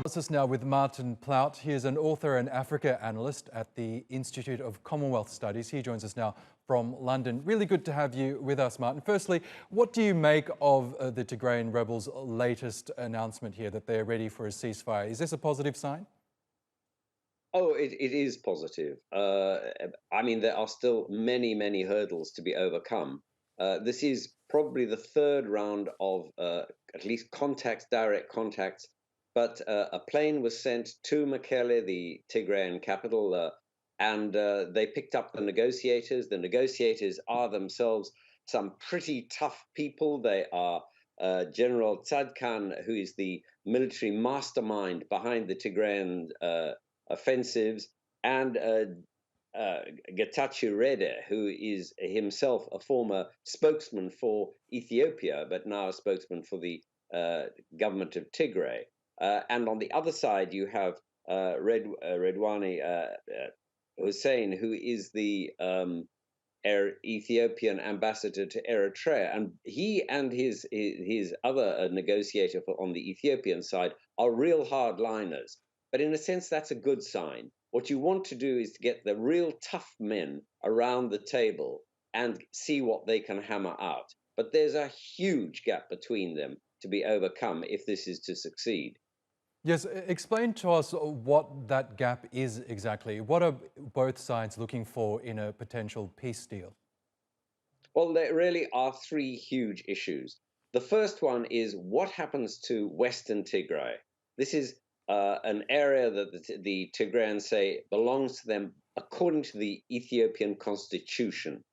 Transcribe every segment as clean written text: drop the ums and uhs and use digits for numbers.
Analysis now with Martin Plaut. He is an author and Africa analyst at the Institute of Commonwealth Studies. He joins us now from London. Really good to have you with us, Martin. Firstly, what do you make of the Tigrayan rebels' latest announcement here that they're ready for a ceasefire? Is this a positive sign? Oh, it is positive. I mean, there are still many hurdles to be overcome. This is probably the third round of at least contacts, direct contacts. But a plane was sent to Mekelle, the Tigrayan capital, and they picked up the negotiators. The negotiators are themselves some pretty tough people. They are General Tzadkan, who is the military mastermind behind the Tigrayan offensives, and Getachew Reda, who is himself a former spokesman for Ethiopia, but now a spokesman for the government of Tigray. And on the other side, you have Redwani Hussein, who is the Ethiopian ambassador to Eritrea, and he and his other negotiator on the Ethiopian side are real hardliners. But in a sense, that's a good sign. What you want to do is to get the real tough men around the table and see what they can hammer out. But there's a huge gap between them to be overcome if this is to succeed. Yes, explain to us what that gap is exactly. What are both sides looking for in a potential peace deal? Well, there really are three huge issues. The first one is what happens to Western Tigray. This is an area that the Tigrayans say belongs to them according to the Ethiopian constitution.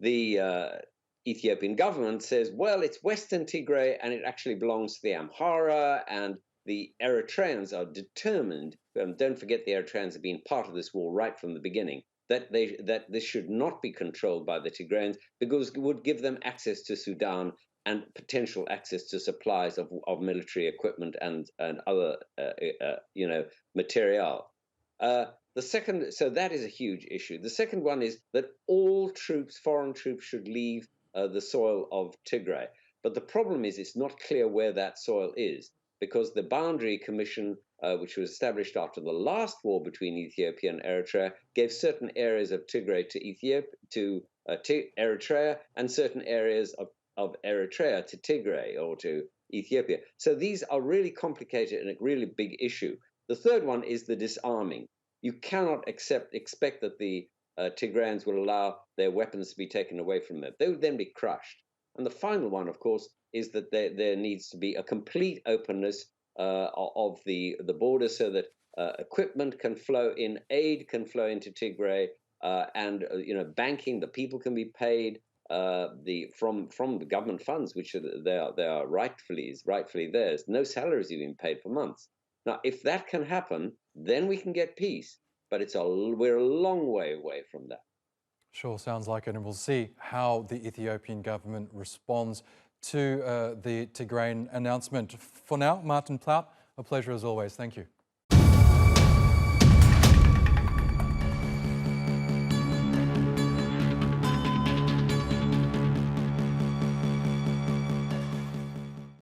The Ethiopian government says, well, it's Western Tigray and it actually belongs to the Amhara, and the Eritreans are determined, don't forget the Eritreans have been part of this war right from the beginning, that this should not be controlled by the Tigrayans because it would give them access to Sudan and potential access to supplies of military equipment and other material. The second, so that is a huge issue. The second one is that all troops, foreign troops, should leave the soil of Tigray. But the problem is it's not clear where that soil is, because the Boundary Commission, which was established after the last war between Ethiopia and Eritrea, gave certain areas of Tigray to Eritrea, and certain areas of Eritrea to Tigray or to Ethiopia. So these are really complicated and a really big issue. The third one is the disarming. You cannot expect that the Tigrayans will allow their weapons to be taken away from them. They would then be crushed. And the final one, of course, is that there needs to be a complete openness of the border so that equipment can flow in, aid can flow into Tigray, and banking, the people can be paid from the government funds, which they are rightfully theirs. No salaries have been paid for months. Now, if that can happen, then we can get peace. But we're a long way away from that. Sure, sounds like it, and we'll see how the Ethiopian government responds to the Tigrayan announcement. For now, Martin Plaut, a pleasure as always. Thank you.